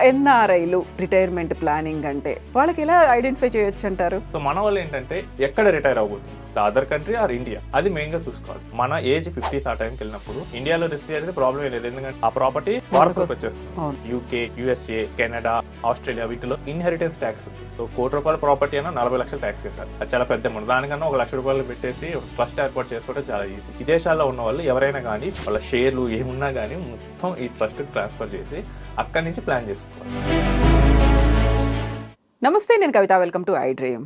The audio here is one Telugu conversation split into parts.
ఎన్ఆర్ఐలు రిటైర్మెంట్ ప్లానింగ్ అంటే వాళ్ళకి ఎలా ఐడెంటిఫై చేయొచ్చు అంటారు? సో మన వాళ్ళు ఏంటంటే ఎక్కడ రిటైర్ అవబోతుంది, the other country or India, అది మెయిన్ గా చూసుకోవాలి. మన ఏజ్ 50s ఆ టైంకి వెళ్ళినప్పుడు ఇండియాలో రిస్క్ అయితే ప్రాబ్లం లేదు, ఎందుకంటే ఆ ప్రాపర్టీ వారసులకు వచ్చేస్తుంది. యూకే, యూఎస్ఏ, కెనడా, ఆస్ట్రేలియా వీటిలో ఇన్హెరిటెన్స్ ట్యాక్స్ ఉంది. సో ₹1,00,00,000 ప్రాపర్టీ అయినా 40 లక్షలు ట్యాక్స్ కట్టాలి. అది చాలా పెద్ద అమౌంట్. దానికన్నా ₹1,00,000 పెట్టేసి ట్రస్ట్ ఏర్పాటు చేసుకోవడం చాలా ఈజీ. విదేశాల్లో ఉన్న వాళ్ళు ఎవరైనా కానీ వాళ్ళ షేర్లు ఏమున్నా కానీ మొత్తం ఈ ట్రస్ట్ ట్రాన్స్ఫర్ చేసి అక్కడి నుంచి ప్లాన్ చేసుకోవాలి. నమస్తే, నేను Kavitha. Welcome to I dream.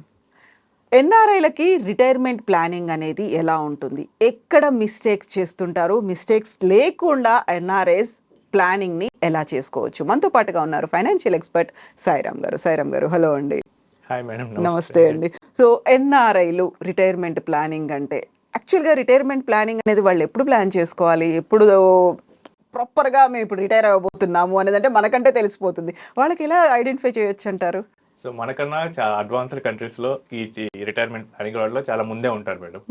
ఎన్ఆర్ఐలకి రిటైర్మెంట్ ప్లానింగ్ అనేది ఎలా ఉంటుంది? ఎక్కడ మిస్టేక్స్ చేస్తుంటారు? మిస్టేక్స్ లేకుండా ఎన్ఆర్ఐస్ ప్లానింగ్ని ఎలా చేసుకోవచ్చు? మనతో పాటుగా ఉన్నారు ఫైనాన్షియల్ ఎక్స్పర్ట్ సాయిరామ్ గారు. సాయిరామ్ గారు, హలో అండి. Hi madam. నమస్తే అండి. సో ఎన్ఆర్ఐలు రిటైర్మెంట్ ప్లానింగ్ అంటే యాక్చువల్గా రిటైర్మెంట్ ప్లానింగ్ అనేది వాళ్ళు ఎప్పుడు ప్లాన్ చేసుకోవాలి? ఎప్పుడు ప్రాపర్గా మేము ఇప్పుడు రిటైర్ అవ్వబోతున్నాము అనేది అంటే మనకంటే తెలిసిపోతుంది. వాళ్ళకి ఎలా ఐడెంటిఫై చేయొచ్చు అంటారు? సో మనకన్నా చాలా అడ్వాన్స్డ్ కంట్రీస్ లో ఈ రిటైర్మెంట్ ప్లానింగ్ వాళ్ళలో చాలా ముందే ఉంటారు మేడం.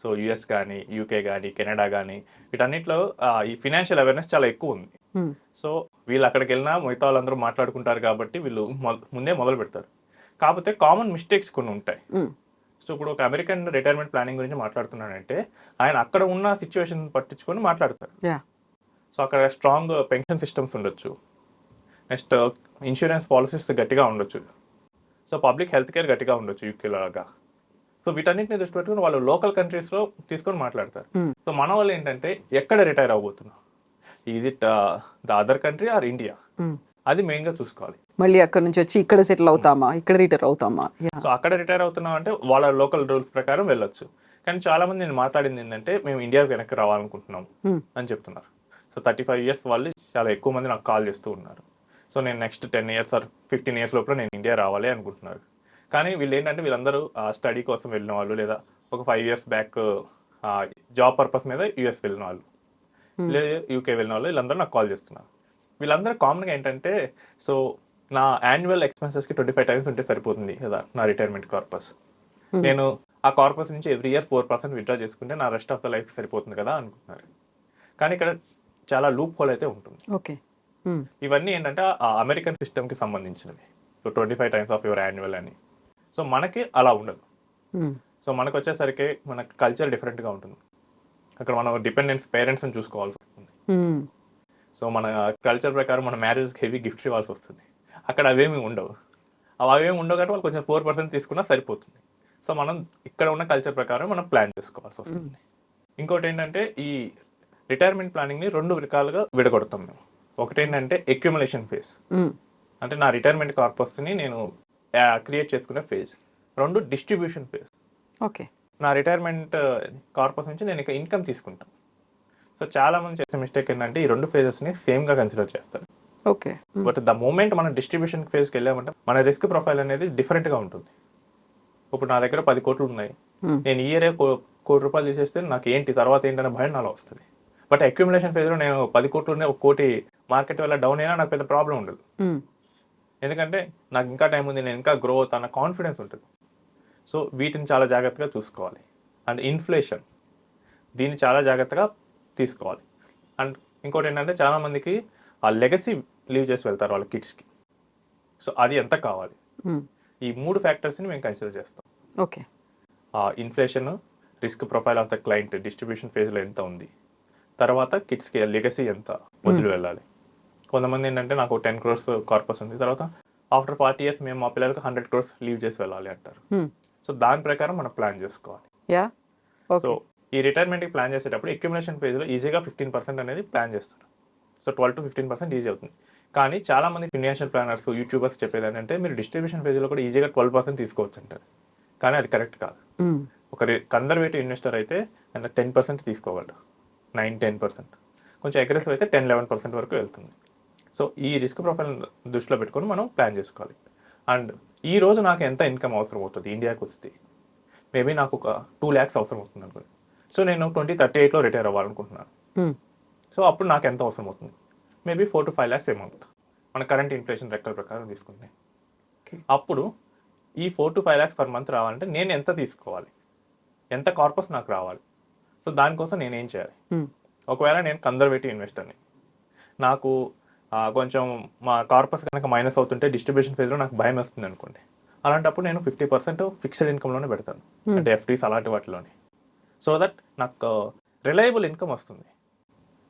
సో యుఎస్ కానీ, యూకే కానీ, కెనడా కానీ వీటన్నిటిలో ఈ ఫినాన్షియల్ అవేర్నెస్ చాలా ఎక్కువ ఉంది. సో వీళ్ళు అక్కడికి వెళ్ళినా మిగతా వాళ్ళందరూ మాట్లాడుకుంటారు కాబట్టి వీళ్ళు ముందే మొదలు పెడతారు. కాకపోతే కామన్ మిస్టేక్స్ కొన్ని ఉంటాయి. సో ఇప్పుడు ఒక అమెరికన్ రిటైర్మెంట్ ప్లానింగ్ గురించి మాట్లాడుతున్నాడంటే ఆయన అక్కడ ఉన్న సిచ్యువేషన్ పట్టించుకొని మాట్లాడతారు. సో అక్కడ స్ట్రాంగ్ పెన్షన్ సిస్టమ్స్ ఉండొచ్చు, నెక్స్ట్ ఇన్సూరెన్స్ పాలసీస్ గట్టిగా ఉండొచ్చు, సో పబ్లిక్ హెల్త్ కేర్ గట్టిగా ఉండొచ్చు యూకే లాగా. సో వీటన్నిటిని దృష్టి పెట్టుకుని వాళ్ళు లోకల్ కంట్రీస్లో తీసుకొని మాట్లాడతారు. సో మన వాళ్ళు ఏంటంటే ఎక్కడ రిటైర్ అవబోతున్నాం, is it the other country or India, అది మెయిన్గా చూసుకోవాలి. మళ్ళీ అక్కడ నుంచి వచ్చి ఇక్కడ సెటిల్ అవుతామా, ఇక్కడ రిటైర్ అవుతామా? సో అక్కడ రిటైర్ అవుతున్నాం అంటే వాళ్ళ లోకల్ రూల్స్ ప్రకారం వెళ్ళొచ్చు. కానీ చాలా మంది నేను మాట్లాడింది ఏంటంటే మేము ఇండియాకి వెనక్కి రావాలనుకుంటున్నాం అని చెప్తున్నారు. సో 35 years వాళ్ళు చాలా ఎక్కువ మంది నాకు కాల్ చేస్తూ ఉన్నారు. సో నేను నెక్స్ట్ 10 years ఆర్ 15 years లోపల నేను ఇండియా రావాలి అనుకుంటున్నారు. కానీ వీళ్ళు ఏంటంటే వీళ్ళందరూ స్టడీ కోసం వెళ్ళిన వాళ్ళు, లేదా ఒక 5 years బ్యాక్ జాబ్ పర్పస్ మీద యూఎస్ వెళ్ళిన వాళ్ళు, లేదా యూకే వెళ్ళిన వాళ్ళు, వీళ్ళందరూ నాకు కాల్ చేస్తున్నారు. వీళ్ళందరూ కామన్గా ఏంటంటే సో నా యాన్యువల్ ఎక్స్పెన్సెస్కి 25 times ఉంటే సరిపోతుంది కదా నా రిటైర్మెంట్ కార్పస్. నేను ఆ కార్పస్ నుంచి ఎవ్రీ ఇయర్ 4% విత్డ్రా చేసుకుంటే నా రెస్ట్ ఆఫ్ ద లైఫ్ సరిపోతుంది కదా అనుకుంటున్నారు. కానీ ఇక్కడ చాలా లూప్ హోల్ అయితే ఉంటుంది. ఓకే, ఇవన్నీ ఏంటంటే ఆ అమెరికన్ సిస్టమ్కి సంబంధించినవి. So 25 times of your annual అని. సో మనకి అలా ఉండదు. సో మనకు వచ్చేసరికి మన కల్చర్ డిఫరెంట్గా ఉంటుంది. అక్కడ మనం డిపెండెన్స్ పేరెంట్స్ని చూసుకోవాల్సి వస్తుంది. సో మన కల్చర్ ప్రకారం మన మ్యారేజ్కి హెవీ గిఫ్ట్స్ ఇవ్వాల్సి వస్తుంది. అక్కడ అవేమి ఉండవు. అవేమి ఉండవు కాబట్టి వాళ్ళు కొంచెం 4% తీసుకున్నా సరిపోతుంది. సో మనం ఇక్కడ ఉన్న కల్చర్ ప్రకారం మనం ప్లాన్ చేసుకోవాల్సి వస్తుంది. ఇంకోటి ఏంటంటే ఈ రిటైర్మెంట్ ప్లానింగ్ని 2 రకాలుగా విడగొడతాం మేము. ఒకటి ఏంటంటే అక్యుములేషన్ ఫేజ్, అంటే నా రిటైర్మెంట్ కార్పస్ని నేను క్రియేట్ చేసుకునే ఫేజ్. 2 distribution phase. ఓకే, నా నా రిటైర్మెంట్ కార్పస్ నుంచి నేను ఇక ఇన్కమ్ తీసుకుంటాను. సో చాలా మంది చేసే మిస్టేక్ ఏంటంటే ఈ 2 ఫేజెస్ని సేమ్గా కన్సిడర్ చేస్తారు. ఓకే, బట్ ద మూమెంట్ మనం డిస్ట్రిబ్యూషన్ ఫేజ్కి వెళ్ళామంటే మన రిస్క్ ప్రొఫైల్ అనేది డిఫరెంట్గా ఉంటుంది. ఇప్పుడు నా దగ్గర 10 కోట్లు ఉన్నాయి, నేను ఈ ఇయరే ₹1,00,00,000 తీసేస్తే నాకు ఏంటి తర్వాత ఏంటనే భయం నాలో వస్తుంది. బట్ అక్యుములేషన్ ఫేజ్లో నేను 10 కోట్లు ఉన్నాయి, 1 కోటి మార్కెట్ వల్ల డౌన్ అయినా నాకు పెద్ద ప్రాబ్లం ఉండదు. ఎందుకంటే నాకు ఇంకా టైం ఉంది, నేను ఇంకా గ్రో అవుతాను అన్న కాన్ఫిడెన్స్ ఉంటుంది. సో వీటిని చాలా జాగ్రత్తగా చూసుకోవాలి. అండ్ ఇన్ఫ్లేషన్, దీన్ని చాలా జాగ్రత్తగా తీసుకోవాలి. అండ్ ఇంకోటి ఏంటంటే చాలామందికి ఆ లెగసీ లీవ్ చేసి వెళ్తారు వాళ్ళ కిడ్స్కి. సో అది ఎంత కావాలి, ఈ 3 ఫ్యాక్టర్స్ని మేము కన్సిడర్ చేస్తాం. Okay, inflation, risk profile of the client distribution ఫేజ్లో ఎంత ఉంది, తర్వాత కిడ్స్కి లెగసీ ఎంత వదిలి వెళ్ళాలి. కొంతమంది ఏంటంటే నాకు 10 crores కార్పస్ ఉంది, తర్వాత ఆఫ్టర్ 40 years మేము మా పిల్లలకు 100 crores లీవ్ చేసి వెళ్ళాలి అంటారు. సో దాని ప్రకారం మనం ప్లాన్ చేసుకోవాలి. సో ఈ రిటైర్మెంట్కి ప్లాన్ చేసేటప్పుడు అక్యుములేషన్ ఫేజ్లో ఈజీగా 15% అనేది ప్లాన్ చేస్తారు. సో 12 to 15% ఈజీ అవుతుంది. కానీ చాలామంది ఫినాన్షియల్ ప్లానర్స్, యూట్యూబర్స్ చెప్పేది ఏంటంటే మీరు డిస్ట్రిబ్యూషన్ ఫేజ్లో కూడా ఈజీగా 12% తీసుకోవచ్చు అంటారు. కానీ అది కరెక్ట్ కాదు. ఒక కన్జర్వేటివ్ ఇన్వెస్టర్ అయితే 10% తీసుకోగలరు, 9-10%. కొంచెం అగ్రెసివ్ అయితే 10-11% వరకు వెళ్తుంది. సో ఈ రిస్క్ ప్రొఫైల్ దృష్టిలో పెట్టుకొని మనం ప్లాన్ చేసుకోవాలి. అండ్ ఈ రోజు నాకు ఎంత ఇన్కమ్ అవసరం అవుతుంది ఇండియాకి వస్తే, మేబీ నాకు ఒక 2 lakhs అవసరం అవుతుంది అనుకోండి. సో నేను 2038లో రిటైర్ అవ్వాలనుకుంటున్నాను. సో అప్పుడు నాకు ఎంత అవసరం అవుతుంది, మేబీ 4 to 5 lakhs అమౌంట్ మన కరెంట్ ఇన్ఫ్లేషన్ లెక్కల ప్రకారం తీసుకుంటే. అప్పుడు ఈ 4 to 5 lakhs పర్ మంత్ రావాలంటే నేను ఎంత తీసుకోవాలి, ఎంత కార్పస్ నాకు రావాలి. సో దానికోసం నేను ఏం చేయాలి, ఒకవేళ నేను కన్జర్వేటివ్ ఇన్వెస్టర్ని, నాకు కొంచెం మా కార్పస్ కనుక మైనస్ అవుతుంటే డిస్ట్రిబ్యూషన్ ఫేజ్లో నాకు భయం వస్తుంది అనుకోండి, అలాంటప్పుడు నేను 50% ఫిక్స్డ్ ఇన్కమ్లోనే పెడతాను, అంటే ఎఫ్డీస్ అలాంటి వాటిలోనే. సో దట్ నాకు రిలయబుల్ ఇన్కమ్ వస్తుంది,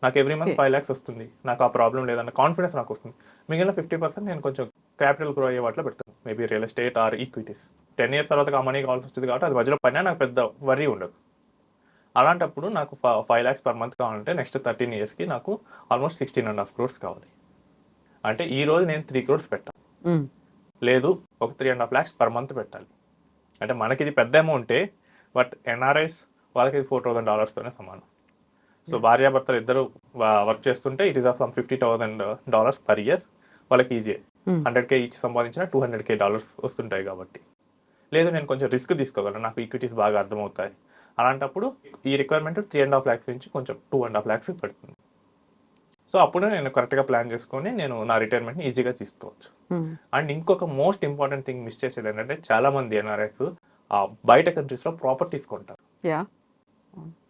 నాకు ఎవ్రీ మంత్ 5 lakhs వస్తుంది, నాకు ఆ ప్రాబ్లం లేదన్న కాన్ఫిడెన్స్ నాకు వస్తుంది. మిగిలిన 50% నేను కొంచెం క్యాపిటల్ గ్రో అయ్యే వాటిలో పెడతాను, maybe real estate or equities. 10 years తర్వాత ఆ మనీ కావాల్సి వస్తుంది కాబట్టి అది మధ్యలో పడినా నాకు పెద్ద వరీ ఉండదు. అలాంటప్పుడు నాకు 5 lakhs per month కావాలంటే నెక్స్ట్ 13 yearsకి నాకు ఆల్మోస్ట్ 16.5 crores కావాలి. అంటే ఈ రోజు నేను 3 crores పెట్టాలి, లేదు ఒక 3.5 lakhs per month పెట్టాలి. అంటే మనకి ఇది పెద్ద అమౌంటే, బట్ ఎన్ఆర్ఐస్ వాళ్ళకి ఇది $4,000తోనే సమానం. సో భార్యాభర్తలు ఇద్దరు వర్క్ చేస్తుంటే it is of some $50,000 per year. వాళ్ళకి ఈజీ, 100K ఈచ్ సంపాదించిన $200K వస్తుంటాయి కాబట్టి. లేదు నేను కొంచెం రిస్క్ తీసుకోగలను, నాకు ఈక్విటీస్ బాగా అర్థమవుతాయి, అలాంటప్పుడు ఈ రిక్వైర్మెంట్ 3.5 lakhs నుంచి కొంచెం 2.5 lakhs పెడుతుంది. సో అప్పుడు నేను కరెక్ట్గా ప్లాన్ చేసుకొని నేను నా రిటైర్మెంట్ని ఈజీగా తీసుకోవచ్చు. అండ్ ఇంకొక మోస్ట్ ఇంపార్టెంట్ థింగ్ మిస్ చేసేది ఏంటంటే, చాలా మంది ఎన్ఆర్ఐస్ బయట కంట్రీస్లో ప్రాపర్టీస్ కొంటారు.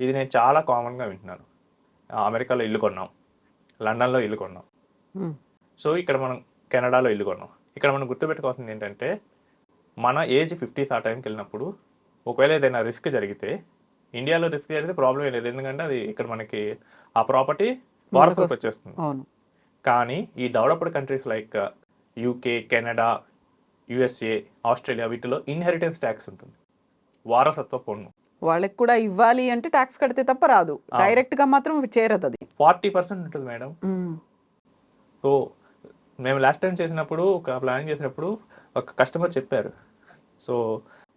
ఇది నేను చాలా కామన్గా వింటున్నాను. అమెరికాలో ఇల్లు కొన్నాం, లండన్లో ఇల్లు కొన్నాం, సో ఇక్కడ మనం కెనడాలో ఇల్లు కొన్నాం. ఇక్కడ మనం గుర్తుపెట్టుకోవాల్సింది ఏంటంటే, మన ఏజ్ 50s ఆ టైంకి వెళ్ళినప్పుడు ఒకవేళ ఏదైనా రిస్క్ జరిగితే, ఇండియాలో రిస్క్ జరిగితే ప్రాబ్లం లేదు, ఎందుకంటే అది ఇక్కడ మనకి ఆ ప్రాపర్టీ వారసులకు వచ్చేస్తుంది. కానీ ఈ developed countries like UK, Canada, USA, Australia వీటిలో ఇన్హెరిటెన్స్ ట్యాక్స్ ఉంటుంది, వారసత్వ పన్ను. వాళ్ళకి కూడా ఇవ్వాలి అంటే ట్యాక్స్ కడితే తప్ప రాదు, డైరెక్ట్ గా మాత్రం చేరదు. అది 40% ఉంటుంది మేడం. సో మేము లాస్ట్ టైం చేసినప్పుడు, ఒక ప్లానింగ్ చేసినప్పుడు ఒక కస్టమర్ చెప్పారు, సో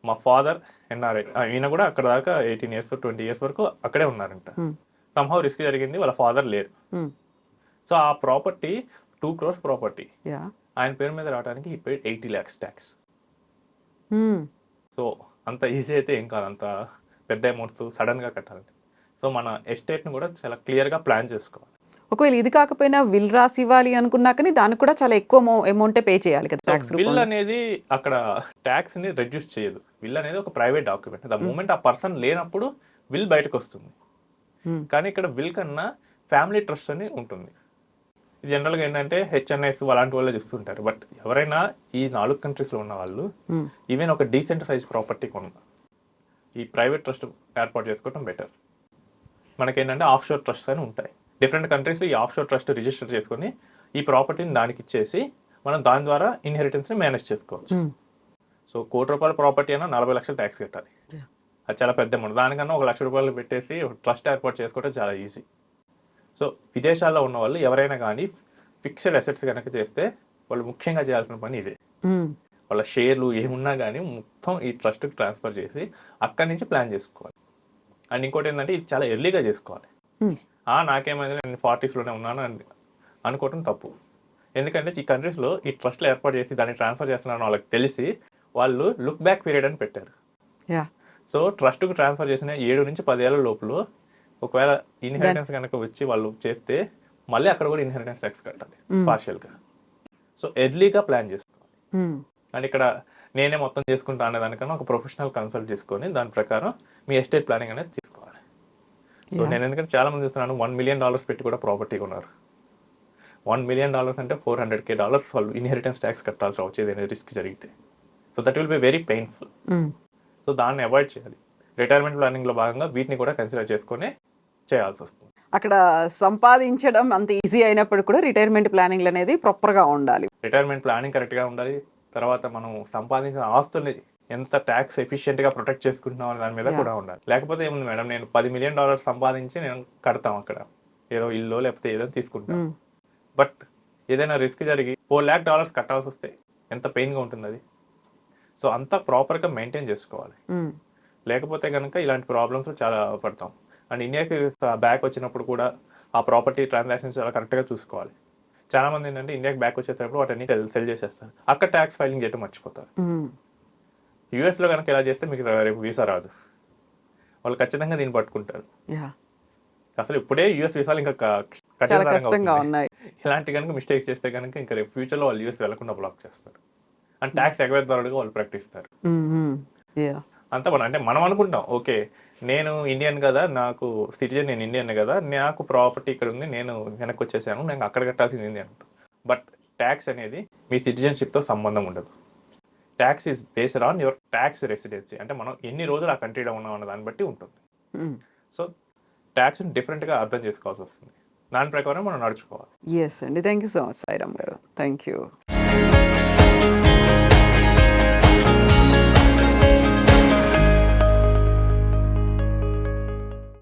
మా ఫాదర్ ఎన్ఆర్ఐ, ఈయన కూడా అక్కడ దాకా 18 years 20 years వరకు అక్కడే ఉన్నారంట. సంహౌ రిస్క్ జరిగింది, వాళ్ళ ఫాదర్ లేరు. సో ఆ ప్రాపర్టీ 2 crores ప్రాపర్టీ ఆయన పేరు మీద రావడానికి he paid 80 lakhs tax. So అంత ఈజీ అయితే ఏం కాదు, అంత పెద్ద అమౌంట్స్ సడన్గా కట్టాలంటే. సో మన ఎస్టేట్ని కూడా చాలా క్లియర్గా ప్లాన్ చేసుకోవాలి. ఒకవేళ ఇది కాకపోయినా విల్ రాసి ఇవ్వాలి అనుకున్నా కానీ దానికి కూడా చాలా ఎక్కువ అమౌంటే పే చేయాలి కదా ట్యాక్స్. విల్ అనేది అక్కడ ట్యాక్స్ ని రెడ్యూస్ చేయదు. విల్ అనేది ఒక ప్రైవేట్ డాక్యుమెంట్, ద మూమెంట్ ఆ పర్సన్ లేనప్పుడు విల్ బయటకు వస్తుంది. కానీ ఇక్కడ విల్ కన్నా ఫ్యామిలీ ట్రస్ట్ అని ఉంటుంది. జనరల్గా ఏంటంటే హెచ్ఎన్ఐస్ అలాంటి వాళ్ళు చూస్తుంటారు, బట్ ఎవరైనా ఈ 4 countries లో ఉన్న వాళ్ళు ఈవెన్ ఒక డీసెంట్ సైజ్ ప్రాపర్టీ కొన్న ఈ ప్రైవేట్ ట్రస్ట్ ఏర్పాటు చేసుకోవడం బెటర్. మనకేంటంటే ఆఫ్ షోర్ ట్రస్ట్ అని ఉంటాయి డిఫరెంట్ కంట్రీస్లో. ఈ ఆఫ్ షోర్ ట్రస్ట్ రిజిస్టర్ చేసుకొని ఈ ప్రాపర్టీని దానికి ఇచ్చేసి మనం దాని ద్వారా ఇన్హెరిటెన్స్ని మేనేజ్ చేసుకోవచ్చు. సో ₹1,00,00,000 ప్రాపర్టీ అయినా 40 లక్షలు ట్యాక్స్ కట్టాలి, అది చాలా పెద్ద అమౌంట్. దానికన్నా ₹1,00,000 పెట్టేసి ట్రస్ట్ ఏర్పాటు చేసుకోవడం చాలా ఈజీ. సో విదేశాల్లో ఉన్న వాళ్ళు ఎవరైనా కానీ ఫిక్స్డ్ అసెట్స్ కనుక చేస్తే వాళ్ళు ముఖ్యంగా చేయాల్సిన పని ఇదే. వాళ్ళ షేర్లు ఏమున్నా కానీ మొత్తం ఈ ట్రస్ట్కి ట్రాన్స్ఫర్ చేసి అక్కడి నుంచి ప్లాన్ చేసుకోవాలి. అండ్ ఇంకోటి ఏంటంటే ఇది చాలా ఎర్లీగా చేసుకోవాలి. నాకేమైంది నేను 40sలోనే ఉన్నాను అని అనుకోవటం తప్పు. ఎందుకంటే ఈ కంట్రీస్లో ఈ ట్రస్ట్లు ఏర్పాటు చేసి దాన్ని ట్రాన్స్ఫర్ చేస్తున్నారని వాళ్ళకి తెలిసి వాళ్ళు లుక్ బ్యాక్ పీరియడ్ అని పెట్టారు. సో ట్రస్ట్కు ట్రాన్స్ఫర్ చేసిన 7 నుంచి 10 ఏళ్ల లోపల ఒకవేళ ఇన్హెరిటెన్స్ కనుక వచ్చి వాళ్ళు చేస్తే మళ్ళీ అక్కడ కూడా ఇన్హెరిటెన్స్ ట్యాక్స్ కట్టాలి పార్షియల్గా. సో ఎర్లీగా ప్లాన్ చేసుకోవాలి. అండ్ ఇక్కడ నేనే మొత్తం చేసుకుంటా అనే దానికన్నా ఒక ప్రొఫెషనల్ కన్సల్ట్ చేసుకొని దాని ప్రకారం మీ ఎస్టేట్ ప్లానింగ్ అనేది తీసుకోవాలి. సో నేను ఎందుకంటే చాలా మంది చూస్తున్నాను $1 million పెట్టి కూడా ప్రాపర్టీ కొన్నారు. $1 million అంటే $400K వాళ్ళు ఇన్హెరిటెన్స్ ట్యాక్స్ కట్టాల్సి వచ్చేది రిస్క్ జరిగితే. So that will be very painful. So దాన్ని అవాయిడ్ చేయాలి. రిటైర్మెంట్ ప్లానింగ్లో భాగంగా వీటిని కూడా కన్సిడర్ చేసుకొని చేయాల్సి వస్తుంది. అక్కడ సంపాదించడం అంత ఈజీ అయినప్పుడు కూడా రిటైర్మెంట్ ప్లానింగ్ అనేది ప్రాపర్గా ఉండాలి. రిటైర్మెంట్ ప్లానింగ్ కరెక్ట్గా ఉండాలి. తర్వాత మనం సంపాదించిన ఆస్తుల్ని ఎంత ట్యాక్స్ ఎఫిషియెంట్గా ప్రొటెక్ట్ చేసుకుంటున్నాం అనే దాని మీద కూడా ఉండాలి. లేకపోతే ఏముంది మేడం, నేను $10 million సంపాదించి నేను కడతాం అక్కడ ఏదో ఇల్లు లేకపోతే ఏదో తీసుకుంటాం, బట్ ఏదైనా రిస్క్ జరిగి $4 lakh కట్టాల్సి వస్తే ఎంత పెయిన్గా ఉంటుంది అది. సో అంతా ప్రాపర్గా మెయింటైన్ చేసుకోవాలి, లేకపోతే కనుక ఇలాంటి ప్రాబ్లమ్స్ చాలా పడతాం. అండ్ ఇండియాకి బ్యాక్ వచ్చినప్పుడు కూడా ఆ ప్రాపర్టీ ట్రాన్సాక్షన్స్ చాలా కరెక్ట్గా చూసుకోవాలి. చాలా మంది ఏంటంటే ఇండియాకి బ్యాక్ వచ్చేటప్పుడు వాటిని సెల్ చేసేస్తారు, అక్కడ ట్యాక్స్ ఫైలింగ్ చేయడం మర్చిపోతారు. యూఎస్లో కనుక ఇలా చేస్తే మీకు రేపు వీసా రాదు, వాళ్ళు ఖచ్చితంగా దీన్ని పట్టుకుంటారు. అసలు ఇప్పుడే యూఎస్ వీసాలు ఇంకా కఠినంగా ఉన్నాయి. ఇలాంటి కనుక మిస్టేక్స్ చేస్తే కనుక ఇంకా రేపు ఫ్యూచర్లో వాళ్ళు యూఎస్ వెళ్లకుండా బ్లాక్ చేస్తారు. అండ్ ట్యాక్స్ ఎగవేద్దారుగా వాళ్ళు ప్రకటిస్తారు. అంతా అంటే మనం అనుకుంటాం ఓకే నేను ఇండియన్ కదా, నాకు సిటిజన్, నేను ఇండియన్ కదా, నాకు ప్రాపర్టీ ఇక్కడ ఉంది, నేను వెనక్కి వచ్చేసాను, నేను అక్కడ కట్టాల్సింది ఇండియన్. బట్ ట్యాక్స్ అనేది మీ సిటిజన్షిప్తో సంబంధం ఉండదు. Tax is based on your tax residency, అంటే మనం ఎన్ని రోజులు ఆ కంట్రీలో ఉన్నాం అన్న దాన్ని బట్టి ఉంటుంది. సో ట్యాక్స్ని డిఫరెంట్గా అర్థం చేసుకోవాల్సి వస్తుంది, దాని ప్రకారం మనం నడుచుకోవాలి. ఎస్ అండి, thank you so much Sairam గారు, థ్యాంక్ యూ.